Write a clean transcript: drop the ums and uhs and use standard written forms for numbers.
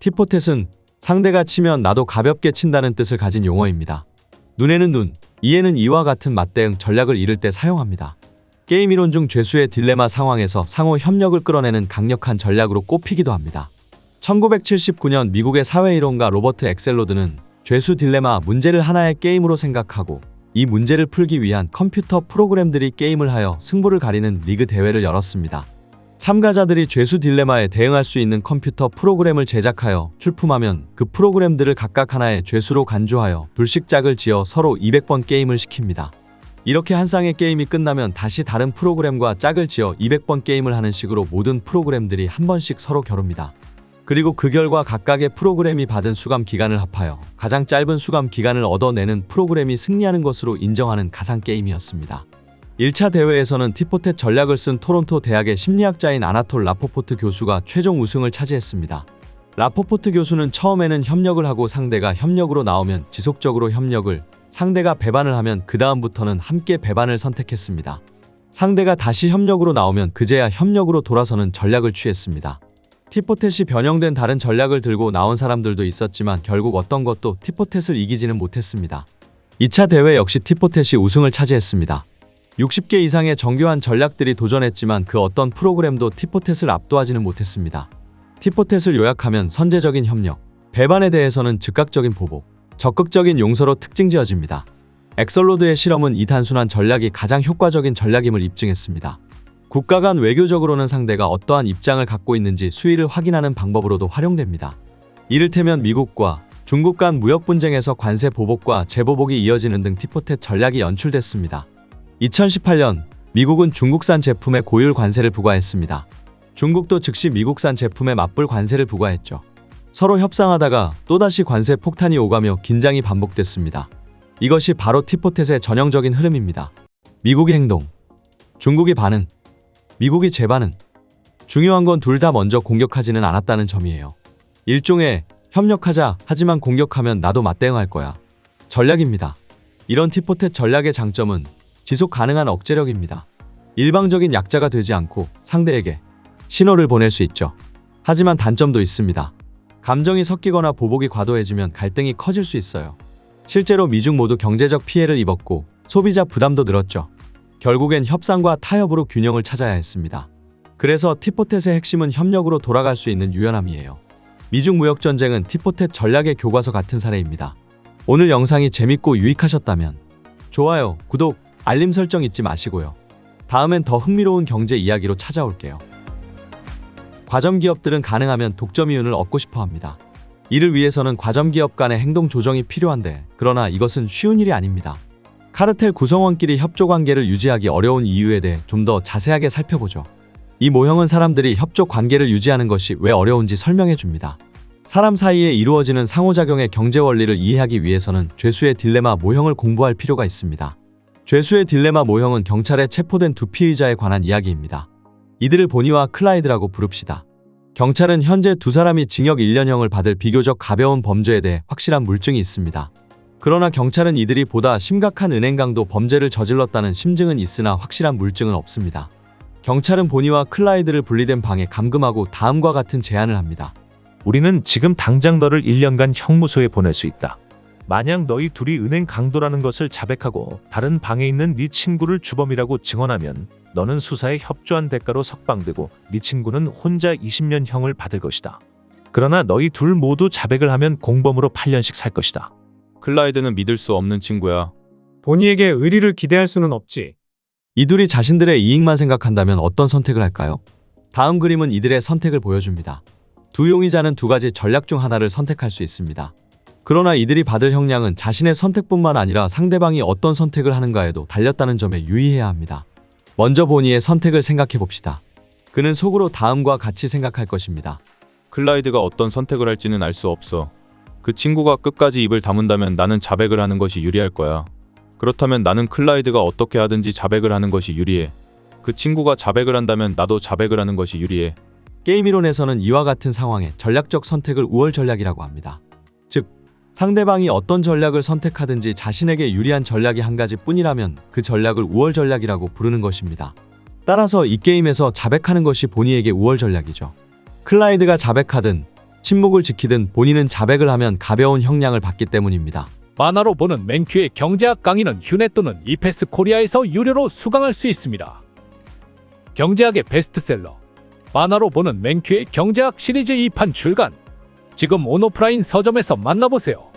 티포텟은 상대가 치면 나도 가볍게 친다는 뜻을 가진 용어입니다. 눈에는 눈, 이에는 이와 같은 맞대응 전략을 이를 때 사용합니다. 게임 이론 중 죄수의 딜레마 상황에서 상호 협력을 끌어내는 강력한 전략으로 꼽히기도 합니다. 1979년 미국의 사회이론가 로버트 엑셀로드는 죄수 딜레마 문제를 하나의 게임으로 생각하고 이 문제를 풀기 위한 컴퓨터 프로그램들이 게임을 하여 승부를 가리는 리그 대회를 열었습니다. 참가자들이 죄수 딜레마에 대응할 수 있는 컴퓨터 프로그램을 제작하여 출품하면 그 프로그램들을 각각 하나의 죄수로 간주하여 둘씩 짝을 지어 서로 200번 게임을 시킵니다. 이렇게 한 쌍의 게임이 끝나면 다시 다른 프로그램과 짝을 지어 200번 게임을 하는 식으로 모든 프로그램들이 한 번씩 서로 겨룹니다. 그리고 그 결과 각각의 프로그램이 받은 수감 기간을 합하여 가장 짧은 수감 기간을 얻어내는 프로그램이 승리하는 것으로 인정하는 가상 게임이었습니다. 1차 대회에서는 티포텟 전략을 쓴 토론토 대학의 심리학자인 아나톨 라포포트 교수가 최종 우승을 차지했습니다. 라포포트 교수는 처음에는 협력을 하고 상대가 협력으로 나오면 지속적으로 협력을, 상대가 배반을 하면 그 다음부터는 함께 배반을 선택했습니다. 상대가 다시 협력으로 나오면 그제야 협력으로 돌아서는 전략을 취했습니다. 티포텟이 변형된 다른 전략을 들고 나온 사람들도 있었지만 결국 어떤 것도 티포텟을 이기지는 못했습니다. 2차 대회 역시 티포텟이 우승을 차지했습니다. 60개 이상의 정교한 전략들이 도전했지만 그 어떤 프로그램도 티포텟을 압도하지는 못했습니다. 티포텟을 요약하면 선제적인 협력, 배반에 대해서는 즉각적인 보복, 적극적인 용서로 특징지어집니다. 엑셀로드의 실험은 이 단순한 전략이 가장 효과적인 전략임을 입증했습니다. 국가 간 외교적으로는 상대가 어떠한 입장을 갖고 있는지 수위를 확인하는 방법으로도 활용됩니다. 이를테면 미국과 중국 간 무역 분쟁에서 관세 보복과 재보복이 이어지는 등 티포텟 전략이 연출됐습니다. 2018년 미국은 중국산 제품에 고율 관세를 부과했습니다. 중국도 즉시 미국산 제품에 맞불 관세를 부과했죠. 서로 협상하다가 또다시 관세 폭탄이 오가며 긴장이 반복됐습니다. 이것이 바로 티포텟의 전형적인 흐름입니다. 미국이 행동, 중국이 반응, 미국이 재반응. 중요한 건 둘 다 먼저 공격하지는 않았다는 점이에요. 일종의 협력하자 하지만 공격하면 나도 맞대응할 거야 전략입니다. 이런 티포텟 전략의 장점은 지속 가능한 억제력입니다. 일방적인 약자가 되지 않고 상대에게 신호를 보낼 수 있죠. 하지만 단점도 있습니다. 감정이 섞이거나 보복이 과도해지면 갈등이 커질 수 있어요. 실제로 미중 모두 경제적 피해를 입었고 소비자 부담도 늘었죠. 결국엔 협상과 타협으로 균형을 찾아야 했습니다. 그래서 티포텟의 핵심은 협력으로 돌아갈 수 있는 유연함이에요. 미중 무역 전쟁은 티포텟 전략의 교과서 같은 사례입니다. 오늘 영상이 재밌고 유익하셨다면 좋아요, 구독, 알림 설정 잊지 마시고요. 다음엔 더 흥미로운 경제 이야기로 찾아올게요. 과점 기업들은 가능하면 독점 이윤을 얻고 싶어 합니다. 이를 위해서는 과점 기업 간의 행동 조정이 필요한데 그러나 이것은 쉬운 일이 아닙니다. 카르텔 구성원끼리 협조 관계를 유지하기 어려운 이유에 대해 좀 더 자세하게 살펴보죠. 이 모형은 사람들이 협조 관계를 유지하는 것이 왜 어려운지 설명해 줍니다. 사람 사이에 이루어지는 상호작용의 경제 원리를 이해하기 위해서는 죄수의 딜레마 모형을 공부할 필요가 있습니다. 죄수의 딜레마 모형은 경찰에 체포된 두 피의자에 관한 이야기입니다. 이들을 보니와 클라이드라고 부릅시다. 경찰은 현재 두 사람이 징역 1년형을 받을 비교적 가벼운 범죄에 대해 확실한 물증이 있습니다. 그러나 경찰은 이들이 보다 심각한 은행 강도 범죄를 저질렀다는 심증은 있으나 확실한 물증은 없습니다. 경찰은 보니와 클라이드를 분리된 방에 감금하고 다음과 같은 제안을 합니다. 우리는 지금 당장 너를 1년간 형무소에 보낼 수 있다. 만약 너희 둘이 은행 강도라는 것을 자백하고 다른 방에 있는 네 친구를 주범이라고 증언하면 너는 수사에 협조한 대가로 석방되고 네 친구는 혼자 20년형을 받을 것이다. 그러나 너희 둘 모두 자백을 하면 공범으로 8년씩 살 것이다. 클라이드는 믿을 수 없는 친구야. 보니에게 의리를 기대할 수는 없지. 이 둘이 자신들의 이익만 생각한다면 어떤 선택을 할까요? 다음 그림은 이들의 선택을 보여줍니다. 두 용의자는 두 가지 전략 중 하나를 선택할 수 있습니다. 그러나 이들이 받을 형량은 자신의 선택뿐만 아니라 상대방이 어떤 선택을 하는가에도 달렸다는 점에 유의해야 합니다. 먼저 보니의 선택을 생각해 봅시다. 그는 속으로 다음과 같이 생각할 것입니다. 클라이드가 어떤 선택을 할지는 알 수 없어. 그 친구가 끝까지 입을 다문다면 나는 자백을 하는 것이 유리할 거야. 그렇다면 나는 클라이드가 어떻게 하든지 자백을 하는 것이 유리해. 그 친구가 자백을 한다면 나도 자백을 하는 것이 유리해. 게임 이론에서는 이와 같은 상황에 전략적 선택을 우월 전략이라고 합니다. 즉, 상대방이 어떤 전략을 선택하든지 자신에게 유리한 전략이 한 가지 뿐이라면 그 전략을 우월 전략이라고 부르는 것입니다. 따라서 이 게임에서 자백하는 것이 보니에게 우월 전략이죠. 클라이드가 자백하든 침묵을 지키든 본인은 자백을 하면 가벼운 형량을 받기 때문입니다. 만화로 보는 맨큐의 경제학 강의는 휴넷 또는 이패스 코리아에서 유료로 수강할 수 있습니다. 경제학의 베스트셀러 만화로 보는 맨큐의 경제학 시리즈 2판 출간. 지금 온오프라인 서점에서 만나보세요.